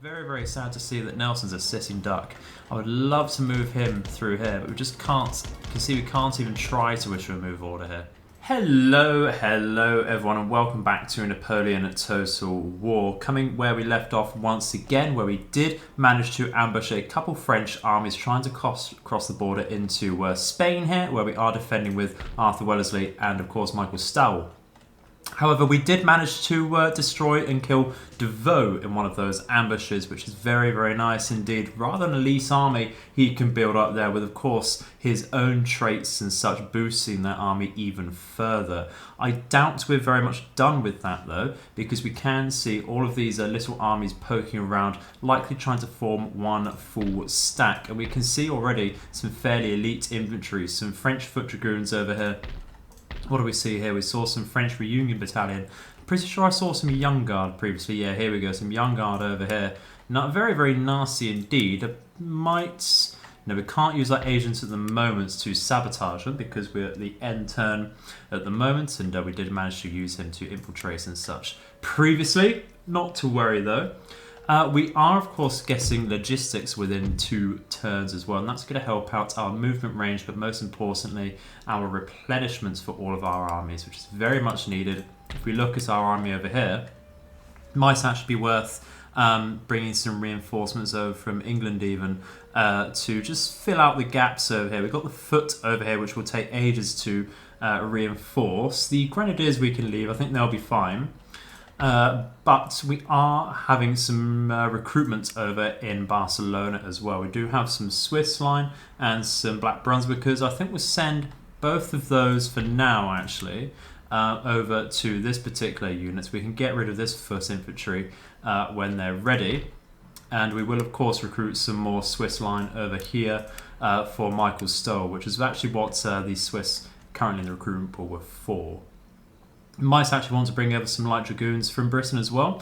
Very, very sad to see that Nelson's a sitting duck. I would love to move him through here, but we just can't. You can see we can't even try to issue a move order here. Hello everyone, and welcome back to Napoleon Total War. Coming where we left off once again, where we did manage to ambush a couple French armies trying to cross the border into Spain here, where we are defending with Arthur Wellesley and of course Michael Stowell. However, we did manage to destroy and kill Devoe in one of those ambushes, which is very, very nice indeed. Rather than an elite army he can build up there with, of course, his own traits and such, boosting that army even further. I doubt we're very much done with that though, because we can see all of these little armies poking around, likely trying to form one full stack. And we can see already some fairly elite infantry, some French foot dragoons over here. What do we see here? We saw some French Reunion Battalion. Pretty sure I saw some Young Guard previously. Yeah, here we go. Some Young Guard over here. Not very, very nasty indeed. Might... No, we can't use our agents at the moment to sabotage them because we're at the end turn at the moment, and we did manage to use him to infiltrate and such previously. Not to worry though. We are, of course, getting logistics within 2 turns as well, and that's going to help out our movement range, but most importantly, our replenishments for all of our armies, which is very much needed. If we look at our army over here, it might actually be worth bringing some reinforcements over from England even to just fill out the gaps over here. We've got the foot over here, which will take ages to reinforce. The grenadiers we can leave, I think they'll be fine. But we are having some recruitment over in Barcelona as well. We do have some Swiss line and some Black Brunswickers. I think we'll send both of those for now actually over to this particular unit. So we can get rid of this foot infantry when they're ready. And we will of course recruit some more Swiss line over here for Michael Stowell, which is actually what the Swiss currently in the recruitment pool were for. Might actually want to bring over some light dragoons from Britain as well,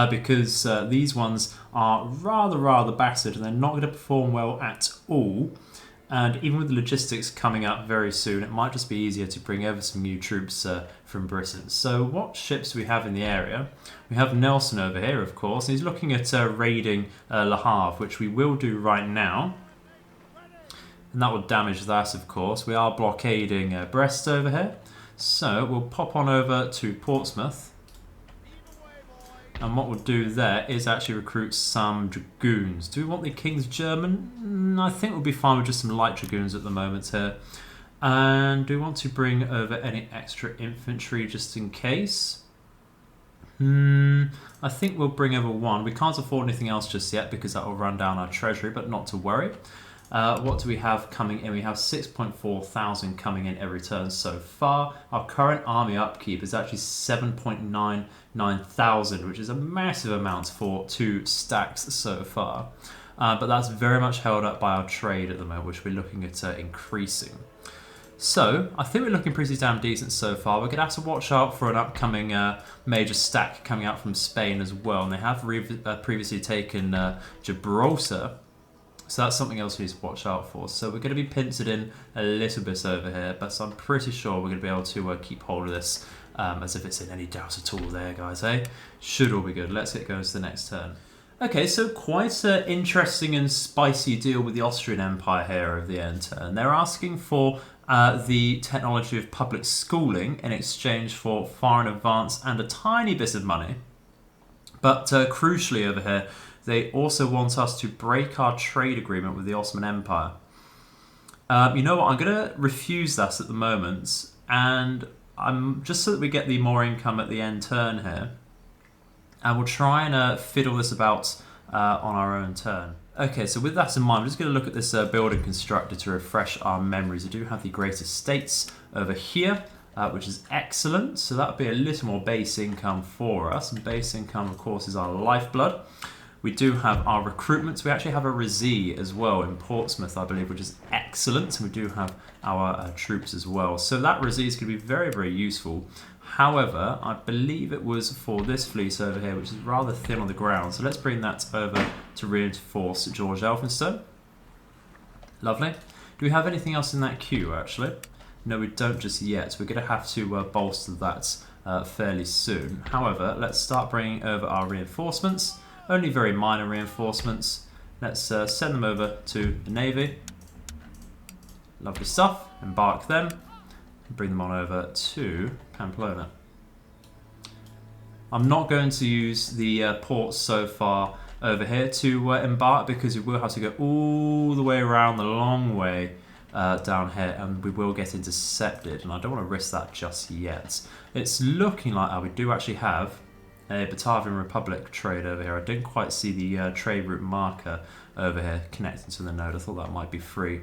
because these ones are rather battered and they're not going to perform well at all. And even with the logistics coming up very soon, it might just be easier to bring over some new troops from Britain. So what ships do we have in the area? We have Nelson over here, of course, and he's looking at raiding Le Havre, which we will do right now. And that will damage that, of course. We are blockading Brest over here. So we'll pop on over to Portsmouth, and what we'll do there is actually recruit some dragoons. Do we want the King's German? I think we'll be fine with just some light dragoons at the moment here. And do we want to bring over any extra infantry just in case? I think we'll bring over 1. We can't afford anything else just yet because that will run down our treasury, but not to worry. What do we have coming in? We have 6.4 thousand coming in every turn so far. Our current army upkeep is actually 7.99 thousand, which is a massive amount for 2 stacks so far. But that's very much held up by our trade at the moment, which we're looking at increasing. So I think we're looking pretty damn decent so far. We're going to have to watch out for an upcoming major stack coming out from Spain as well. And they have previously taken Gibraltar. So that's something else we need to watch out for. So we're going to be pincered in a little bit over here, but I'm pretty sure we're going to be able to keep hold of this as if it's in any doubt at all there, guys, eh? Should all be good. Let's get going to the next turn. Okay, so quite an interesting and spicy deal with the Austrian Empire here of the end turn. They're asking for the technology of public schooling in exchange for far in advance and a tiny bit of money. But crucially over here, they also want us to break our trade agreement with the Ottoman Empire. You know what? I'm going to refuse that at the moment, and I'm just so that we get the more income at the end turn here, and we'll try and fiddle this about on our own turn. Okay, so with that in mind, I'm just going to look at this building constructor to refresh our memories. I do have the Great Estates over here, which is excellent. So that would be a little more base income for us, and base income, of course, is our lifeblood. We do have our recruitment. We actually have a Rizzi as well in Portsmouth, I believe, which is excellent. And we do have our troops as well. So that Rizzi is going to be very, very useful. However, I believe it was for this fleet over here, which is rather thin on the ground. So let's bring that over to reinforce George Elphinstone. Lovely. Do we have anything else in that queue, actually? No, we don't just yet. We're going to have to bolster that fairly soon. However, let's start bringing over our reinforcements. Only very minor reinforcements. Let's send them over to the Navy. Lovely stuff. Embark them. Bring them on over to Pamplona. I'm not going to use the ports so far over here to embark, because we will have to go all the way around the long way down here, and we will get intercepted, and I don't want to risk that just yet. It's looking like we do actually have a Batavian Republic trade over here. I didn't quite see the trade route marker over here connecting to the node. I thought that might be free.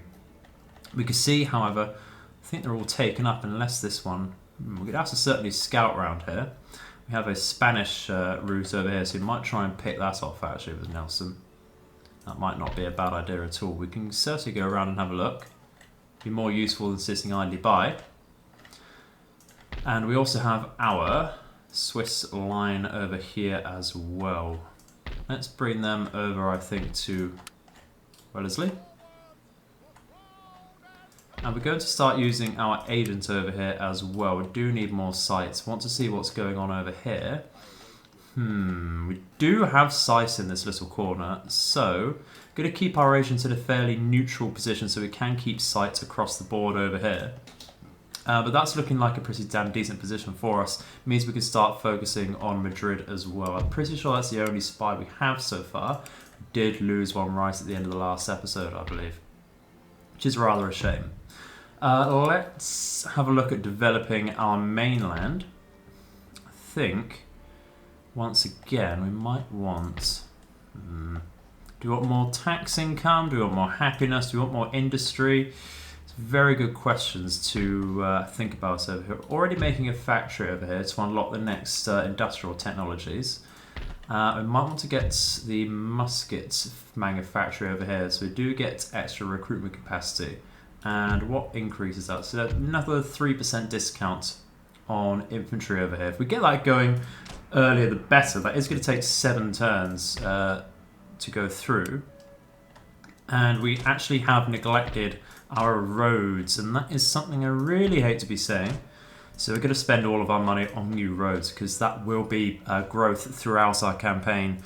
We can see, however, I think they're all taken up unless this one... we could have to certainly scout around here. We have a Spanish route over here, so we might try and pick that off actually with Nelson. That might not be a bad idea at all. We can certainly go around and have a look. Be more useful than sitting idly by. And we also have our Swiss line over here as well. Let's bring them over, I think, to Wellesley. And we're going to start using our agent over here as well. We do need more sights. Want to see what's going on over here. We do have sights in this little corner, so going to keep our agents in a fairly neutral position so we can keep sights across the board over here. But that's looking like a pretty damn decent position for us. It means we can start focusing on Madrid as well. I'm pretty sure that's the only spy we have so far. We did lose one right at the end of the last episode, I believe, which is rather a shame. Let's have a look at developing our mainland. I think, once again, we might want... do we want more tax income? Do we want more happiness? Do we want more industry? It's very good questions to think about over here. Already making a factory over here to unlock the next industrial technologies. We might want to get the muskets manufacturer over here, so we do get extra recruitment capacity. And what increases that? So another 3% discount on infantry over here. If we get that going earlier, the better. That is going to take 7 turns to go through. And we actually have neglected our roads, and that is something I really hate to be saying. So we're going to spend all of our money on new roads, because that will be growth throughout our campaign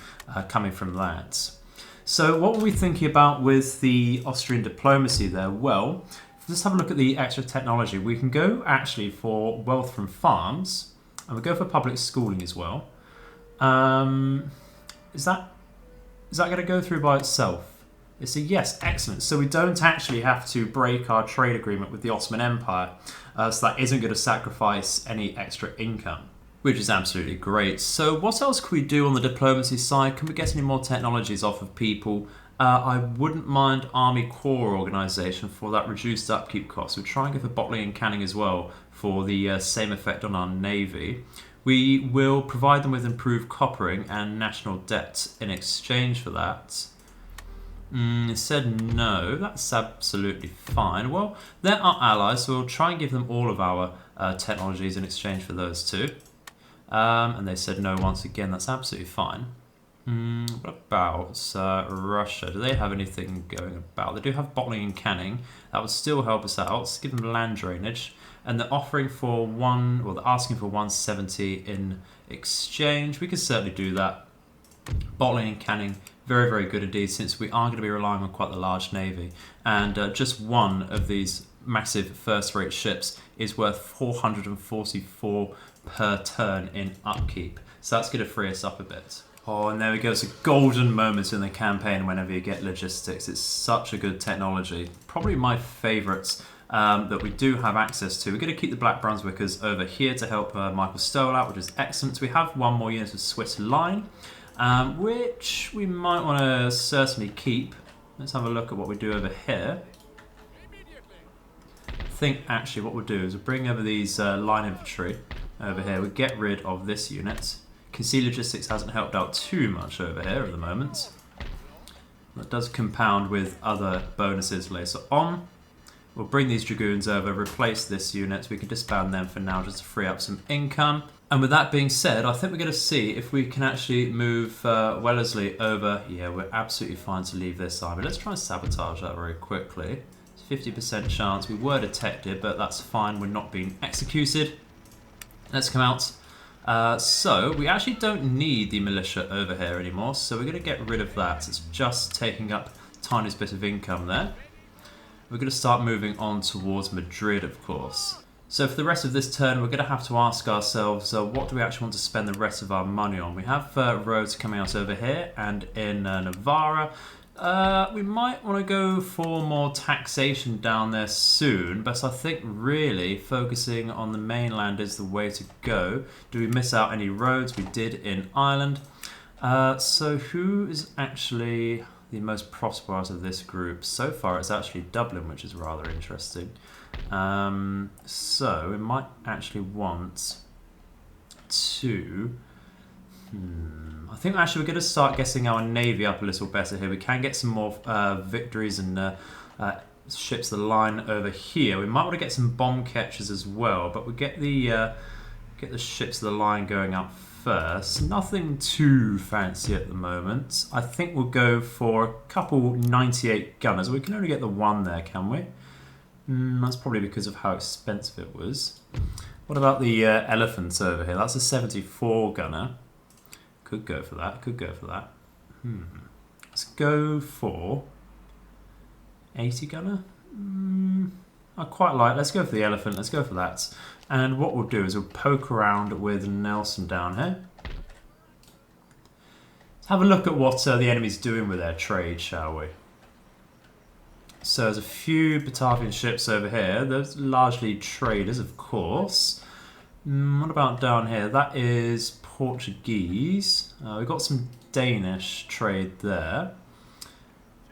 coming from that. So what were we thinking about with the Austrian diplomacy there? Well, let's have a look at the extra technology. We can go actually for wealth from farms, and we go for public schooling as well. Is that going to go through by itself? It's a yes, excellent. So we don't actually have to break our trade agreement with the Ottoman Empire, so that isn't going to sacrifice any extra income, which is absolutely great. So what else can we do on the diplomacy side? Can we get any more technologies off of people? I wouldn't mind Army Corps organisation for that reduced upkeep cost. We'll try and go for bottling and canning as well for the same effect on our Navy. We will provide them with improved coppering and national debt in exchange for that. It said no, that's absolutely fine. Well, they're our allies, so we'll try and give them all of our technologies in exchange for those two. And they said no once again, that's absolutely fine. What about Russia? Do they have anything going about? They do have bottling and canning. That would still help us out. Let's give them land drainage. And they're offering for they're asking for 170 in exchange. We could certainly do that. Bottling and canning, very, very good indeed, since we are going to be relying on quite the large navy. And just one of these massive first-rate ships is worth 444 per turn in upkeep. So that's going to free us up a bit. Oh, and there we go. It's a golden moment in the campaign whenever you get logistics. It's such a good technology. Probably my favourites that we do have access to. We're going to keep the Black Brunswickers over here to help Michael Stoll out, which is excellent. We have one more unit of Swiss line, which we might want to certainly keep. Let's have a look at what we do over here. I think actually what we'll do is we'll bring over these line infantry over here. We'll get rid of this unit. Can see logistics hasn't helped out too much over here at the moment. That does compound with other bonuses later on. We'll bring these dragoons over, replace this unit. We can disband them for now just to free up some income. And with that being said, I think we're going to see if we can actually move Wellesley over. Yeah, we're absolutely fine to leave this army. Let's try and sabotage that very quickly. It's 50% chance. We were detected, but that's fine. We're not being executed. Let's come out. So we actually don't need the militia over here anymore, so we're going to get rid of that. It's just taking up the tiniest bit of income there. We're going to start moving on towards Madrid, of course. So for the rest of this turn, we're going to have to ask ourselves, what do we actually want to spend the rest of our money on? We have roads coming out over here and in Navarra. We might want to go for more taxation down there soon, but I think really focusing on the mainland is the way to go. Do we miss out any roads? We did in Ireland. So who is actually the most prosperous out of this group? So far it's actually Dublin, which is rather interesting. So we might actually want to... I think actually we're going to start getting our navy up a little better here. We can get some more victories and ships of the line over here. We might want to get some bomb catchers as well, but we'll get the ships of the line going up first. Nothing too fancy at the moment. I think we'll go for a couple 98 gunners. We can only get the one there, can we? That's probably because of how expensive it was. What about the elephants over here? That's a 74 gunner. Could go for that. Could go for that. Let's go for 80 gunner. I quite like. Let's go for the elephant. Let's go for that. And what we'll do is we'll poke around with Nelson down here. Let's have a look at what the enemy's doing with their trade, shall we? So there's a few Batavian ships over here. Those largely traders, of course. What about down here? That is Portuguese. We've got some Danish trade there.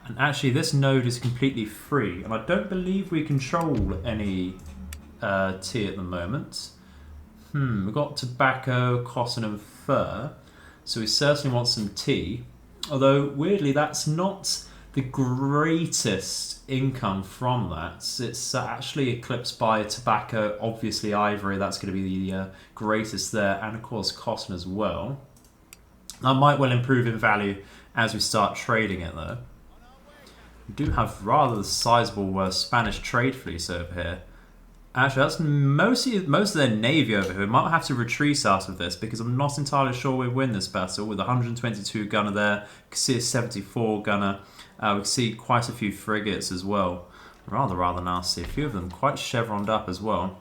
And actually this node is completely free. And I don't believe we control any tea at the moment. We've got tobacco, cotton and fur. So we certainly want some tea. Although, weirdly, that's not the greatest income from that. It's actually eclipsed by tobacco, obviously ivory, that's going to be the greatest there, and of course cotton as well. That might well improve in value as we start trading it though. We do have rather sizable Spanish trade fleets over here. Actually, that's most of their navy over here. We might have to retreat out of this because I'm not entirely sure we win this battle. With 122 gunner there, you can see a 74 gunner. We can see quite a few frigates as well. Rather nasty. A few of them quite chevroned up as well.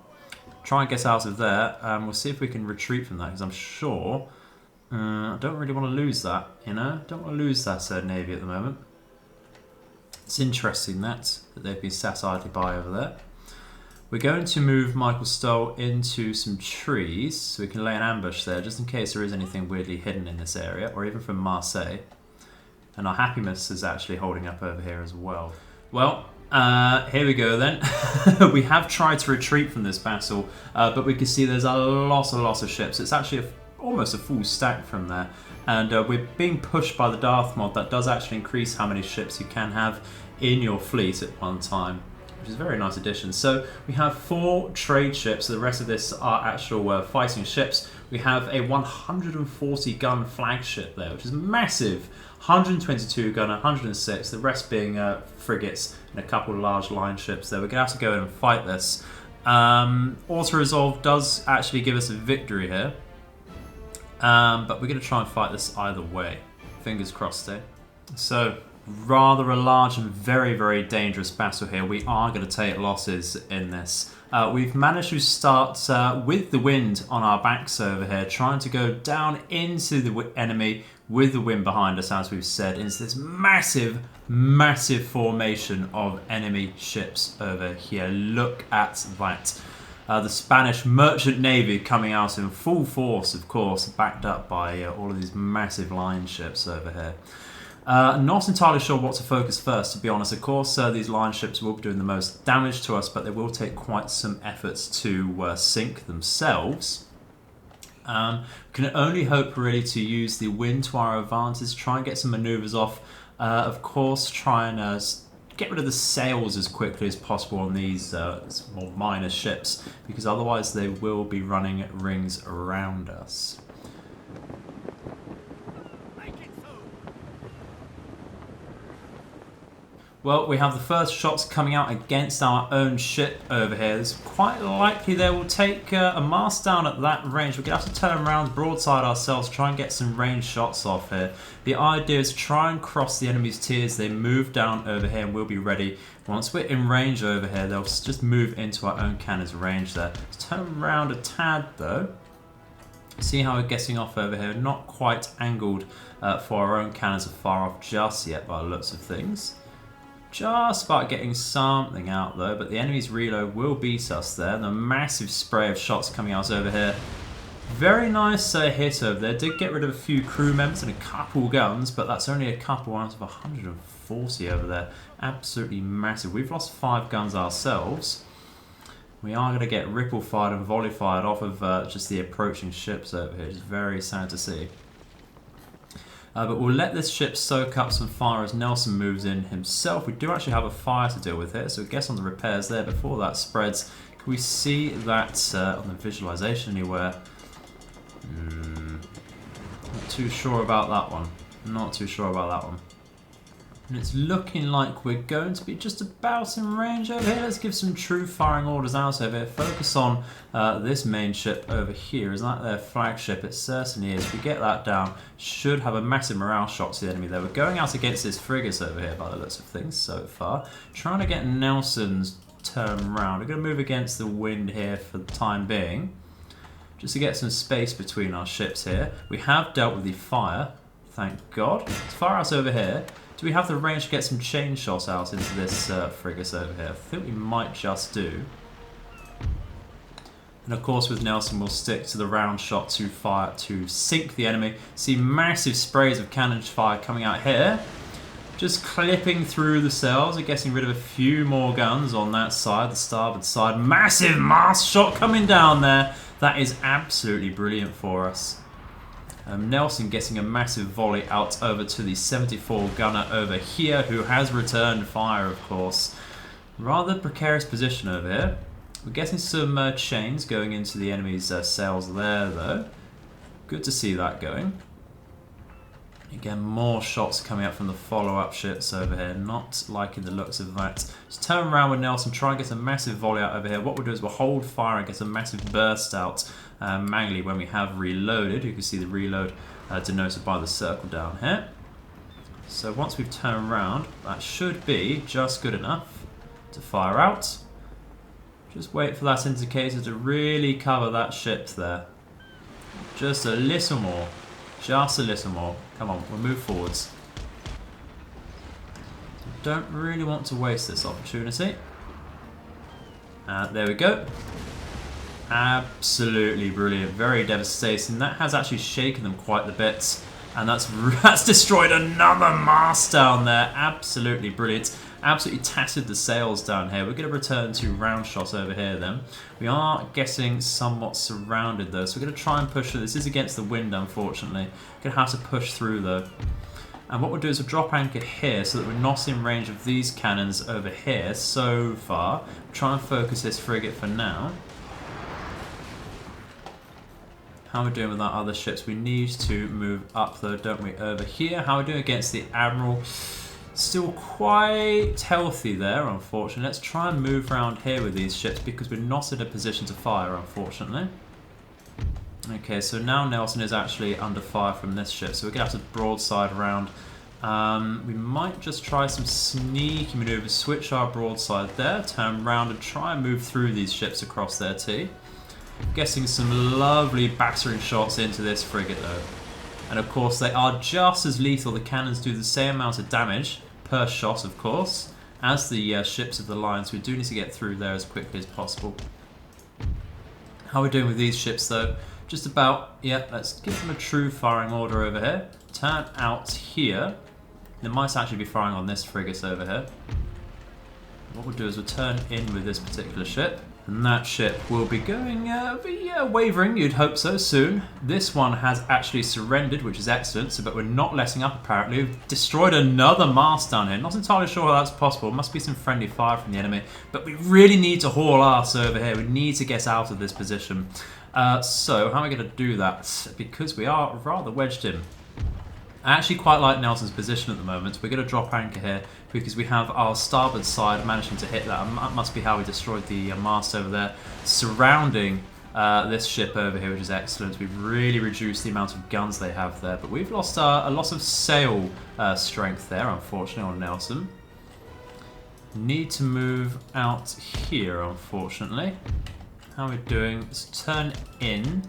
Try and get out of there. We'll see if we can retreat from that because I'm sure I don't really want to lose that. You know, don't want to lose that navy at the moment. It's interesting that they've been sat idly by over there. We're going to move Michael Stoll into some trees so we can lay an ambush there just in case there is anything weirdly hidden in this area, or even from Marseille. And our happiness is actually holding up over here as well. Well, here we go then. We have tried to retreat from this battle, but we can see there's a lot of ships. It's actually almost a full stack from there. And we're being pushed by the Darth mod. That does actually increase how many ships you can have in your fleet at one time, which is a very nice addition. So we have 4 trade ships. The rest of this are actual fighting ships. We have a 140 gun flagship there, which is massive. 122 gunner, 106, the rest being frigates and a couple of large line ships there. We're going to have to go in and fight this. Auto-resolve does actually give us a victory here. But we're going to try and fight this either way. Fingers crossed there. So, rather a large and very dangerous battle here. We are going to take losses in this. We've managed to start with the wind on our backs over here, trying to go down into the enemy with the wind behind us, as we've said, into this massive formation of enemy ships over here. Look at that. The Spanish merchant navy coming out in full force, of course, backed up by all of these massive line ships over here. Not entirely sure what to focus first, to be honest. Of course, these line ships will be doing the most damage to us, but they will take quite some efforts to sink themselves. We can only hope really to use the wind to our advantage, try and get some manoeuvres off. Of course, try and get rid of the sails as quickly as possible on these more minor ships, because otherwise they will be running rings around us. Well, we have the first shots coming out against our own ship over here. It's quite likely they will take a mast down at that range. We're going to have to turn around broadside ourselves, try and get some range shots off here. The idea is to try and cross the enemy's tiers. They move down over here and we'll be ready. Once we're in range over here, they'll just move into our own cannon's range there. Let's turn around a tad though. See how we're getting off over here. Not quite angled for our own cannons are far off just yet by the looks of things. Just about getting something out though, but the enemy's reload will beat us there. The massive spray of shots coming out over here. Very nice hit over there. Did get rid of a few crew members and a couple guns, but that's only a couple out of 140 over there. Absolutely massive. We've lost 5 guns ourselves. We are going to get ripple fired and volley fired off of just the approaching ships over here. It's very sad to see. But we'll let this ship soak up some fire as Nelson moves in himself. We do actually have a fire to deal with here, so I guess on the repairs there before that spreads. Can we see that on the visualization anywhere? Not too sure about that one. Not too sure about that one. And it's looking like we're going to be just about in range over here. Let's give some true firing orders out over here. Focus on this main ship over here. Is that their flagship? It certainly is. If we get that down, should have a massive morale shock to the enemy there. We're going out against this frigates over here by the looks of things so far. Trying to get Nelson's turn round. We're going to move against the wind here for the time being, just to get some space between our ships here. We have dealt with the fire, thank God. Let's fire us over here. Do we have the range to get some chain shots out into this frigate over here? I think we might just do. And of course with Nelson we'll stick to the round shot to fire to sink the enemy. See massive sprays of cannon fire coming out here. Just clipping through the sails and getting rid of a few more guns on that side, the starboard side. Massive mast shot coming down there. That is absolutely brilliant for us. Nelson getting a massive volley out over to the 74 gunner over here, who has returned fire, of course. Rather precarious position over here. We're getting some chains going into the enemy's sails there, though. Good to see that going. Again, more shots coming up from the follow-up ships over here. Not liking the looks of that. Just turn around with Nelson, try and get a massive volley out over here. What we'll do is we'll hold fire and get a massive burst out manually when we have reloaded. You can see the reload denoted by the circle down here. So once we've turned around, that should be just good enough to fire out. Just wait for that indicator to really cover that ship there. Just a little more. Just a little more. Come on, we'll move forwards. Don't really want to waste this opportunity. There we go. Absolutely brilliant. Very devastating. That has actually shaken them quite a bit. And that's destroyed another mast down there. Absolutely brilliant. Absolutely tattered the sails down here. We're going to return to round shot over here then. We are getting somewhat surrounded though, so we're going to try and push through. This is against the wind, unfortunately. We're going to have to push through though. And what we'll do is we'll drop anchor here so that we're not in range of these cannons over here so far. Try and focus this frigate for now. How are we doing with our other ships? We need to move up though, don't we, over here. How are we doing against the Admiral? Still quite healthy there, unfortunately. Let's try and move around here with these ships because we're not in a position to fire, unfortunately. Okay, so now Nelson is actually under fire from this ship, so we're going to have to broadside around. We might just try some sneaky maneuvers, switch our broadside there, turn around and try and move through these ships across there too. Getting some lovely battering shots into this frigate though. And of course they are just as lethal. The cannons do the same amount of damage per shot, of course, as the ships of the line, so we do need to get through there as quickly as possible. How are we doing with these ships though? Just about, yeah, let's give them a true firing order over here. Turn out here. They might actually be firing on this frigate over here. What we'll do is we'll turn in with this particular ship. And that ship will be going, wavering, you'd hope so, soon. This one has actually surrendered, which is excellent, so, but we're not letting up apparently. We've destroyed another mast down here. Not entirely sure how that's possible. Must be some friendly fire from the enemy. But we really need to haul ass over here. We need to get out of this position. So, how are we going to do that? Because we are rather wedged in. I actually quite like Nelson's position at the moment. We're going to drop anchor here because we have our starboard side managing to hit that. That must be how we destroyed the mast over there, surrounding this ship over here, which is excellent. We've really reduced the amount of guns they have there, but we've lost a lot of sail strength there, unfortunately, on Nelson. Need to move out here, unfortunately. How are we doing? Let's turn in.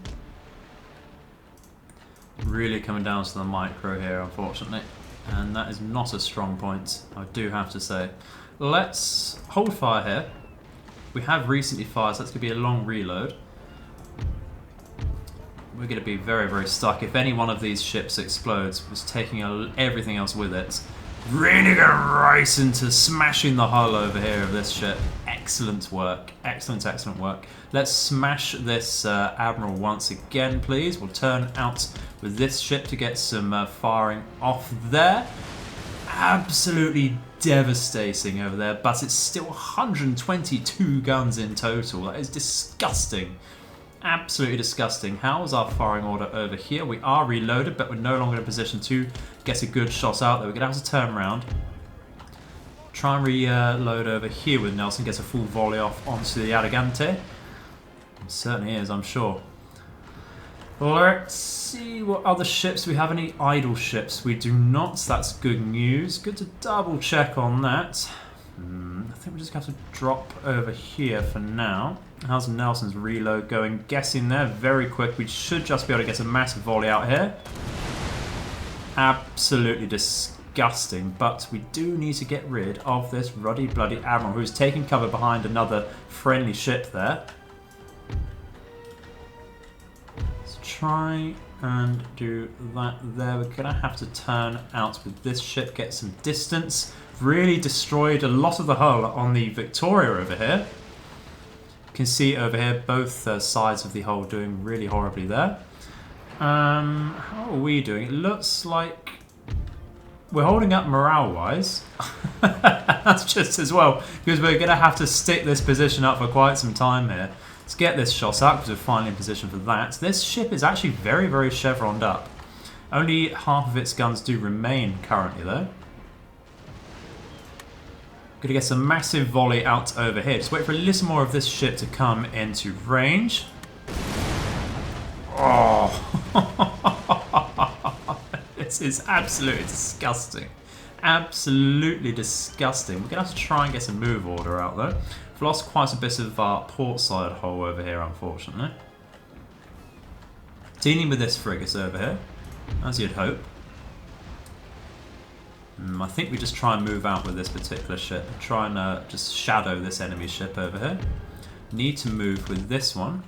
Really coming down to the micro here, unfortunately. And that is not a strong point, I do have to say. Let's hold fire here. We have recently fired, so that's going to be a long reload. We're going to be very, very stuck. If any one of these ships explodes, it's taking everything else with it. Really going right into smashing the hull over here of this ship. Excellent work. Excellent, excellent work. Let's smash this Admiral once again, please. We'll turn out with this ship to get some firing off there. Absolutely devastating over there, but it's still 122 guns in total. That is disgusting. Absolutely disgusting. How is our firing order over here? We are reloaded, but we're no longer in a position to get a good shot out there. We're going to have to turn around. Try and reload over here with Nelson. Gets a full volley off onto the Alicante. It certainly is, I'm sure. Let's see what other ships. Do we have any idle ships? We do not. That's good news. Good to double check on that. I think we just have to drop over here for now. How's Nelson's reload going? Guessing there very quick. We should just be able to get a massive volley out here. Absolutely disgusting. But we do need to get rid of this ruddy bloody Admiral who's taking cover behind another friendly ship there. Let's try and do that there. We're going to have to turn out with this ship, get some distance. Really destroyed a lot of the hull on the Victoria over here. You can see over here both sides of the hull doing really horribly there. How are we doing? It looks like we're holding up morale-wise. That's just as well, because we're going to have to stick this position up for quite some time here. Let's get this shot out because we're finally in position for that. This ship is actually very, very chevroned up. Only half of its guns do remain currently, though. Going to get some massive volley out over here. Just wait for a little more of this ship to come into range. Oh, this is absolutely disgusting. Absolutely disgusting. We're going to have to try and get some move order out though. We've lost quite a bit of our port side hull over here, unfortunately. Dealing with this frigate over here, as you'd hope. I think we just try and move out with this particular ship. Try and just shadow this enemy ship over here. Need to move with this one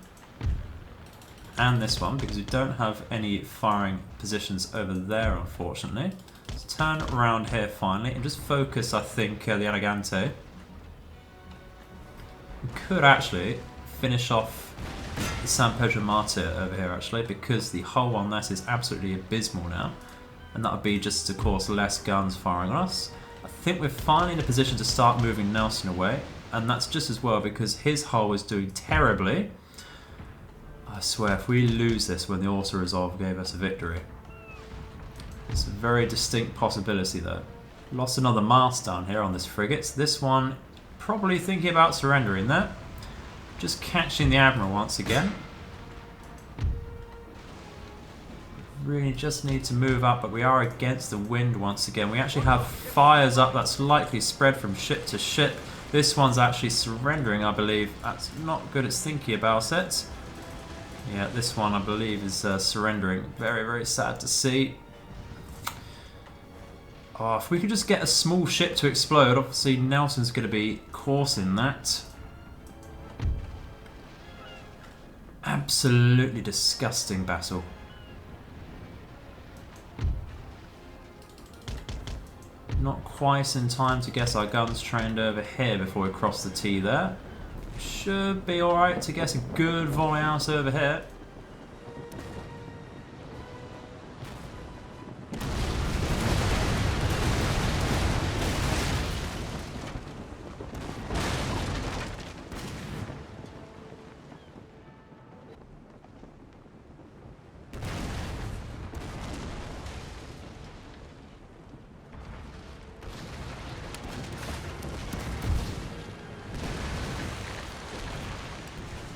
and this one because we don't have any firing positions over there, unfortunately. Let's turn around here finally and just focus, I think, the Alicante. We could actually finish off the San Pedro Martyr over here, actually, because the hull on that is absolutely abysmal now. And that would be just, of course, less guns firing on us. I think we're finally in a position to start moving Nelson away. And that's just as well because his hull is doing terribly. I swear, if we lose this when the auto-resolve gave us a victory. It's a very distinct possibility, though. Lost another mast down here on this frigate. This one, probably thinking about surrendering that. Just catching the Admiral once again. Really just need to move up, but we are against the wind once again. We actually have fires up that's likely spread from ship to ship. This one's actually surrendering, I believe. That's not good, it's thinking about it. Yeah, this one I believe is surrendering. Very, very sad to see. Oh, if we could just get a small ship to explode, obviously Nelson's going to be coursing that. Absolutely disgusting battle. Not quite in time to get our guns trained over here before we cross the T there. Should be alright to get a good volley out over here.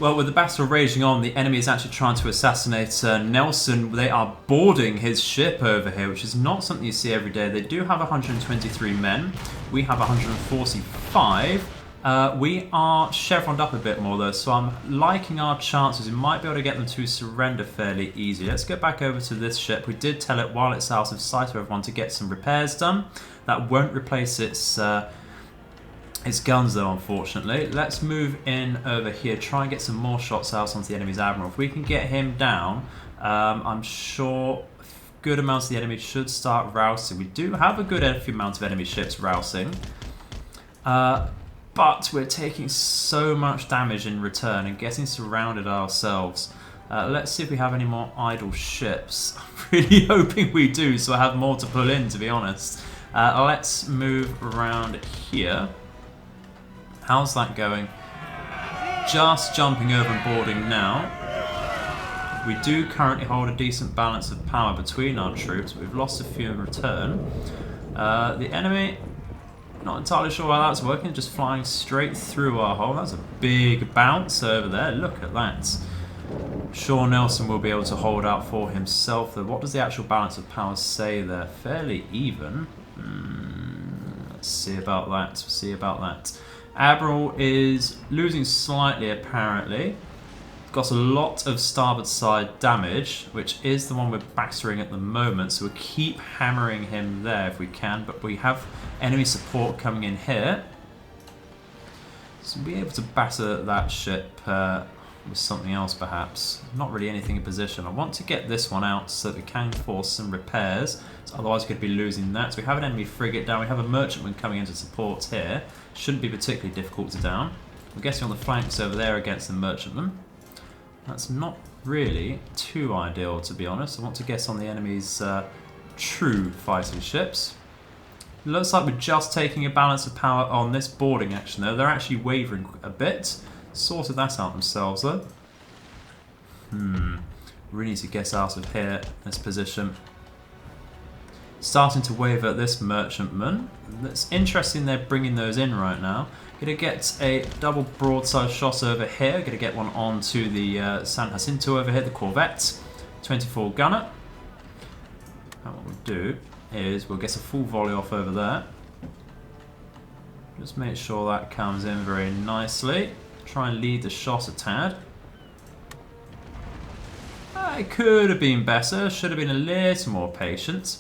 Well, with the battle raging on, the enemy is actually trying to assassinate Nelson. They are boarding his ship over here, which is not something you see every day. They do have 123 men. We have 145. We are chevroned up a bit more though, so I'm liking our chances. We might be able to get them to surrender fairly easily. Let's get back over to this ship. We did tell it while it's out of sight of everyone to get some repairs done. That won't replace its guns though, unfortunately. Let's move in over here, try and get some more shots out onto the enemy's admiral. If we can get him down, I'm sure good amounts of the enemy should start rousing. We do have a good amount of enemy ships rousing. But we're taking so much damage in return and getting surrounded ourselves. Let's see if we have any more idle ships. I'm really hoping we do, so I have more to pull in, to be honest. Let's move around here. How's that going? Just jumping over and boarding now. We do currently hold a decent balance of power between our troops, but we've lost a few in return. The enemy... Not entirely sure how that's working, just flying straight through our hull. That's a big bounce over there, look at that. Sure, Nelson will be able to hold out for himself though. What does the actual balance of power say there? Fairly even. Let's see about that, let's see about that. Admiral is losing slightly apparently. Got a lot of starboard side damage, which is the one we're battering at the moment, so we'll keep hammering him there if we can, but we have enemy support coming in here. So we'll be able to batter that ship with something else perhaps. Not really anything in position. I want to get this one out so that we can force some repairs, so otherwise we could be losing that. So we have an enemy frigate down, we have a merchantman coming into support here. Shouldn't be particularly difficult to down. I'm guessing on the flanks over there against the merchantman. That's not really too ideal, to be honest. I want to guess on the enemy's true fighting ships. Looks like we're just taking a balance of power on this boarding action though. They're actually wavering a bit. Sorted that out themselves though. We need to get out of here, this position. Starting to waver at this merchantman. That's interesting they're bringing those in right now. Gonna get a double broadside shot over here. Gonna get one onto the San Jacinto over here, the corvette. 24 gunner. And what we'll do is we'll get a full volley off over there. Just make sure that comes in very nicely. Try and lead the shot a tad. It could have been better. Should have been a little more patient.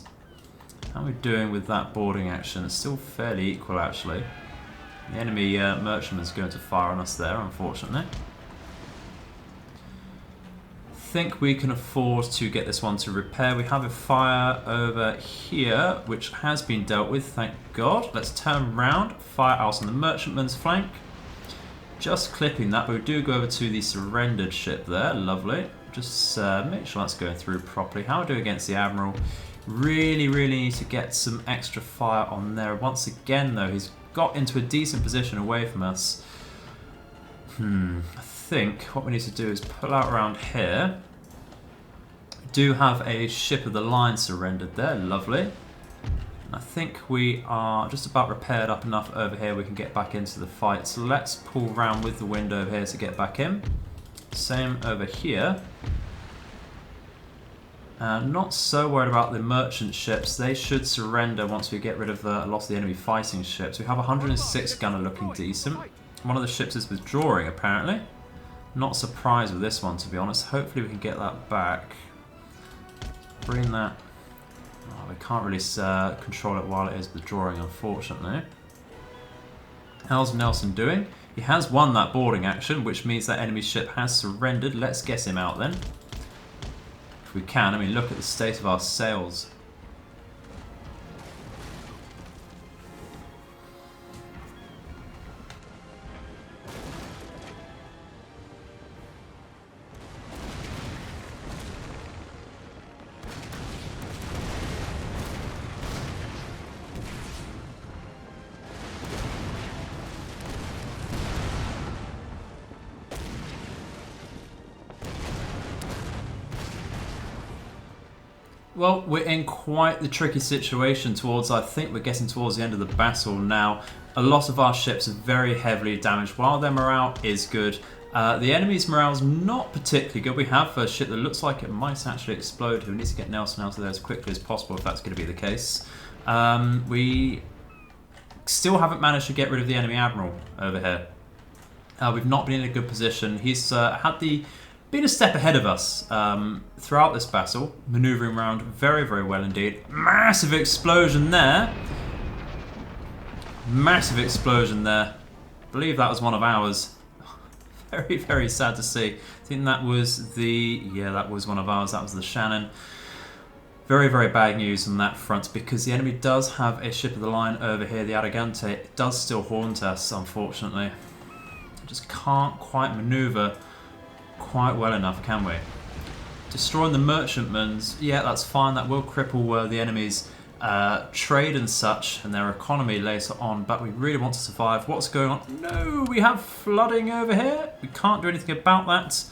How are we doing with that boarding action? It's still fairly equal actually. The enemy merchantman's going to fire on us there, unfortunately. I think we can afford to get this one to repair. We have a fire over here, which has been dealt with, thank God. Let's turn around, fire out on the merchantman's flank. Just clipping that, but we do go over to the surrendered ship there, lovely. Just make sure that's going through properly. How are we doing against the Admiral? Really need to get some extra fire on there. Once again though, he's got into a decent position away from us. I think what we need to do is pull out around here. We do have a ship of the line surrendered there, lovely. And I think we are just about repaired up enough over here we can get back into the fight. So let's pull round with the wind over here to get back in. Same over here. Not so worried about the merchant ships. They should surrender once we get rid of a lot of the enemy fighting ships. We have 106 gunner looking decent. One of the ships is withdrawing apparently. Not surprised with this one, to be honest. Hopefully we can get that back. Bring that. Oh, we can't really control it while it is withdrawing, unfortunately. How's Nelson doing? He has won that boarding action, which means that enemy ship has surrendered. Let's get him out then. We can. I mean, look at the state of our sails. Well, we're in quite the tricky situation towards, I think we're getting towards the end of the battle now. A lot of our ships are very heavily damaged. While their morale is good, The enemy's morale's not particularly good. We have a ship that looks like it might actually explode. We need to get Nelson out of there as quickly as possible if that's going to be the case. We still haven't managed to get rid of the enemy admiral over here. We've not been in a good position. He's been a step ahead of us throughout this battle, manoeuvring around very, very well indeed. Massive explosion there. Massive explosion there. I believe that was one of ours. Very, very sad to see. I think that was that was one of ours. That was the Shannon. Very, very bad news on that front because the enemy does have a ship of the line over here, the Adigante. It does still haunt us, unfortunately. Just can't quite manoeuvre quite well enough, can we? Destroying the merchantmans, yeah, that's fine. That will cripple the enemy's trade and such and their economy later on, but we really want to survive. What's going on? No, we have flooding over here. We can't do anything about that.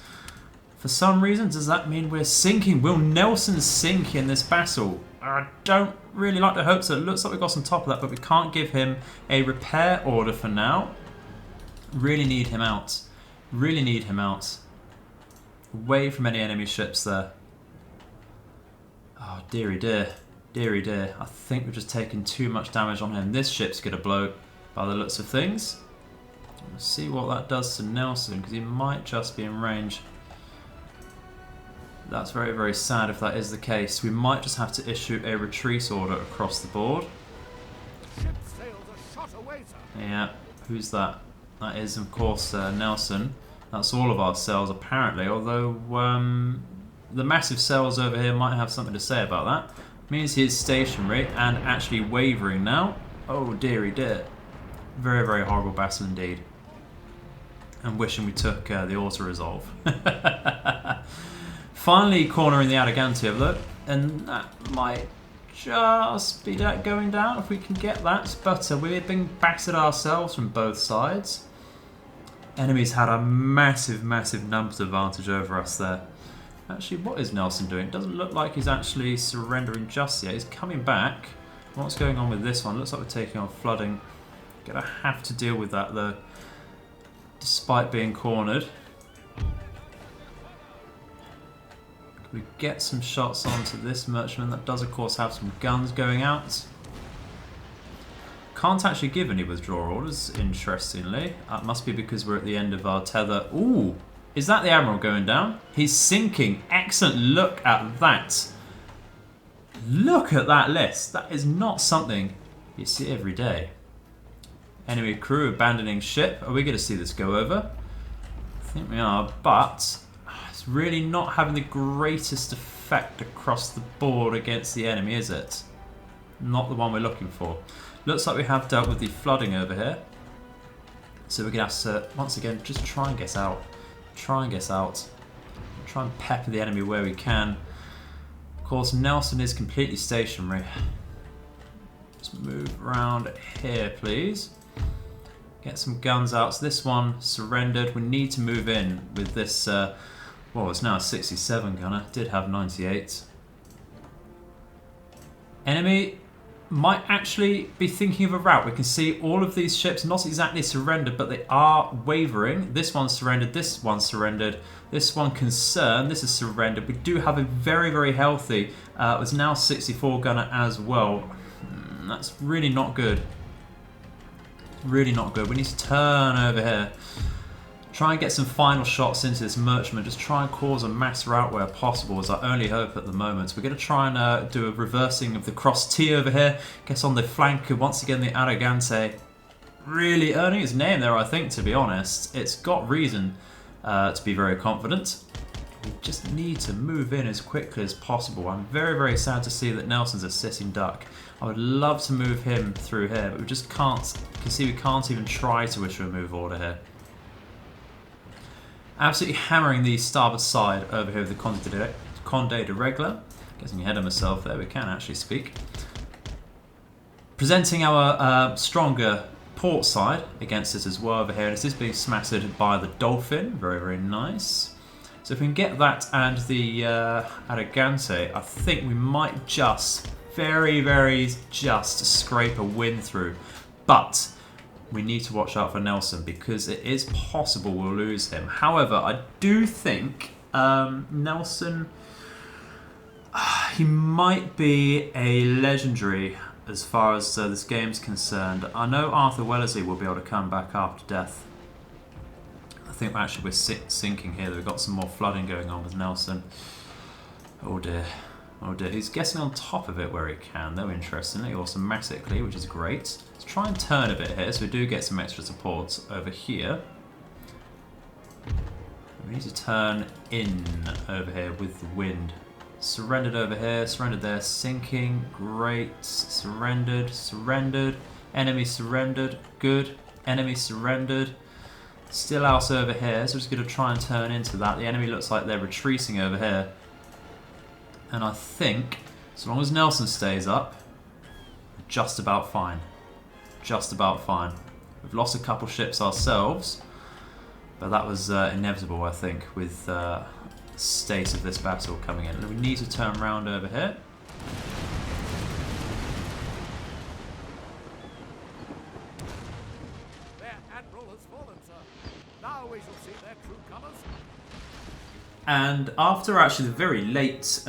For some reason, does that mean we're sinking? Will Nelson sink in this battle? I don't really like to hope so. It looks like we got on top of that, but we can't give him a repair order for now. Really need him out. Really need him out. Away from any enemy ships there. Oh, dearie dear. Dearie dear. I think we've just taken too much damage on him. This ship's going to blow by the looks of things. Let's see what that does to Nelson, because he might just be in range. That's very, very sad if that is the case. We might just have to issue a retreat order across the board. Yeah, who's that? That is, of course, Nelson. That's all of our sails, apparently, although the massive sails over here might have something to say about that. Means he is stationary and actually wavering now. Oh, dearie dear. Very, very horrible battle indeed. And wishing we took the auto-resolve. Finally cornering the Adigante over there, and that might just be that going down if we can get that. But we've been battered ourselves from both sides. Enemies had a massive, massive numbers advantage over us there. Actually, what is Nelson doing? It doesn't look like he's actually surrendering just yet. He's coming back. What's going on with this one? Looks like we're taking on flooding. Gonna have to deal with that though, despite being cornered. Can we get some shots onto this merchantman? That does, of course, have some guns going out. Can't actually give any withdrawal orders, interestingly. That must be because we're at the end of our tether. Ooh! Is that the Admiral going down? He's sinking. Excellent look at that. Look at that list. That is not something you see every day. Enemy crew abandoning ship. Are we going to see this go over? I think we are, but it's really not having the greatest effect across the board against the enemy, is it? Not the one we're looking for. Looks like we have dealt with the flooding over here. So we're going to have to, once again, just try and get out. Try and get out. Try and pepper the enemy where we can. Of course, Nelson is completely stationary. Just move around here, please. Get some guns out. So this one surrendered. We need to move in with this, well, it's now a 67 gunner. Did have 98. Enemy might actually be thinking of a route. We can see all of these ships not exactly surrendered, but they are wavering. This one surrendered, this one surrendered, this one concerned, this is surrendered. We do have a very, very healthy, it's now 64 gunner as well. That's really not good. Really not good. We need to turn over here. Try and get some final shots into this merchantman. Just try and cause a mass rout where possible is our only hope at the moment. We're going to try and do a reversing of the cross T over here. Get on the flank. Once again, the Adigante really earning its name there, I think, to be honest. It's got reason to be very confident. We just need to move in as quickly as possible. I'm very, very sad to see that Nelson's a sitting duck. I would love to move him through here, but we just can't. You can see we can't even try to issue a move order here. Absolutely hammering the starboard side over here with the Conde de Regla. Getting ahead of myself there, we can actually speak. Presenting our stronger port side against it as well over here. And this is being smattered by the Dolphin. Very, very nice. So if we can get that and the Adigante, I think we might just, very, very just scrape a win through. But we need to watch out for Nelson because it is possible we'll lose him. However, I do think Nelson, he might be a legendary as far as this game's concerned. I know Arthur Wellesley will be able to come back after death. I think actually we're sinking here. We've got some more flooding going on with Nelson. Oh dear. Oh dear. He's getting on top of it where he can, though, interestingly, automatically, which is great. Let's try and turn a bit here so we do get some extra support over here. We need to turn in over here with the wind. Surrendered over here, surrendered there, sinking, great, surrendered, surrendered, enemy surrendered, good, enemy surrendered. Still out over here, so we're just going to try and turn into that. The enemy looks like they're retreating over here. And I think, as long as Nelson stays up, we're just about fine. Just about fine. We've lost a couple ships ourselves, but that was inevitable, I think, with the state of this battle coming in. And we need to turn around over here. Their admiral has fallen, sir. Now we shall see their true colours. And after actually the very late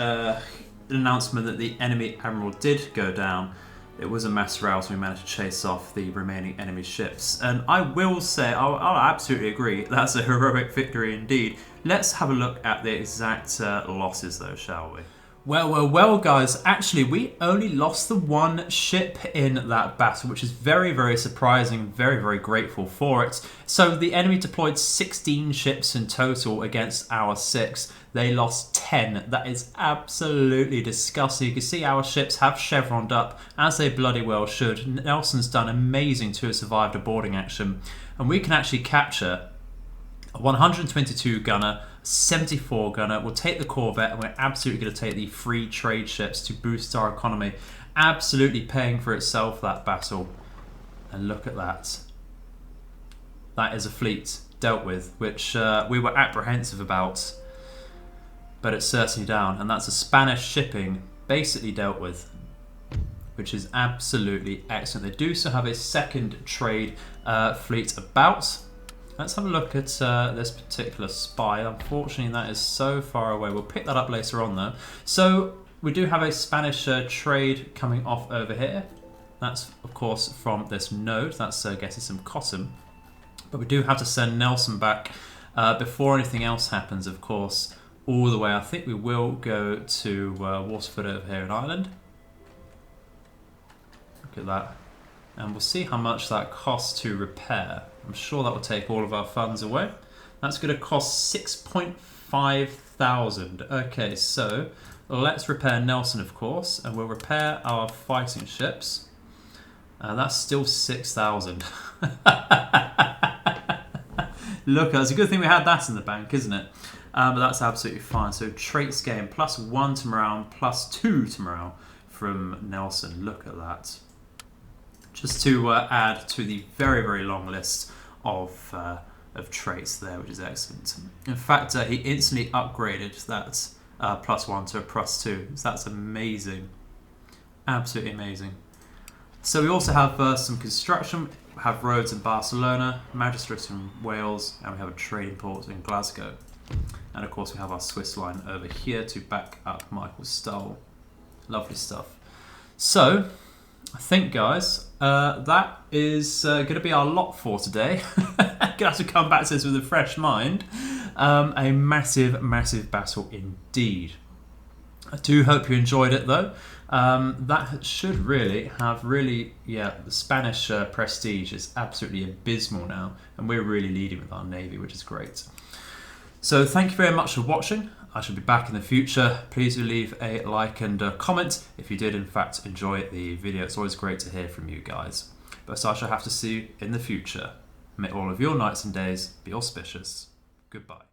announcement that the enemy admiral did go down, it was a mass rout and we managed to chase off the remaining enemy ships. And I will say, I'll absolutely agree, that's a heroic victory indeed. Let's have a look at the exact losses though, shall we? Well, guys, actually we only lost the one ship in that battle, which is very, very surprising, very, very grateful for it. So the enemy deployed 16 ships in total against our 6. They lost 10. That is absolutely disgusting. You can see our ships have chevroned up, as they bloody well should. Nelson's done amazing to have survived a boarding action. And we can actually capture a 122 gunner, 74 gunner. We'll take the corvette and we're absolutely going to take the free trade ships to boost our economy. Absolutely paying for itself, that battle. And look at that. That is a fleet dealt with, which we were apprehensive about, but it's certainly down. And that's a Spanish shipping basically dealt with, which is absolutely excellent. They do still have a second trade fleet about. Let's have a look at this particular spy. Unfortunately, that is so far away. We'll pick that up later on, though. So we do have a Spanish trade coming off over here. That's, of course, from this node. That's getting some cotton. But we do have to send Nelson back before anything else happens, of course, all the way. I think we will go to Waterford over here in Ireland. Look at that. And we'll see how much that costs to repair. I'm sure that will take all of our funds away. That's going to cost 6.5 thousand. Okay, so let's repair Nelson, of course, and we'll repair our fighting ships. That's still 6,000. Look, it's a good thing we had that in the bank, isn't it? But that's absolutely fine. So traits gain, +1 to morale, +2 to morale from Nelson. Look at that. Just to add to the very, very long list of traits there, which is excellent. In fact, he instantly upgraded that +1 to a +2. So that's amazing. Absolutely amazing. So we also have some construction. We have roads in Barcelona, magistrates in Wales, and we have a trading port in Glasgow. And of course we have our Swiss line over here to back up Michael Stoll. Lovely stuff. So I think, guys, that is going to be our lot for today. Gonna have to come back to this with a fresh mind. A massive, massive battle indeed. I do hope you enjoyed it, though. That should really have the Spanish prestige is absolutely abysmal now, and we're really leading with our navy, which is great. So thank you very much for watching. I shall be back in the future. Please do leave a like and a comment if you did in fact enjoy the video. It's always great to hear from you guys. But so I shall have to see you in the future. May all of your nights and days be auspicious. Goodbye.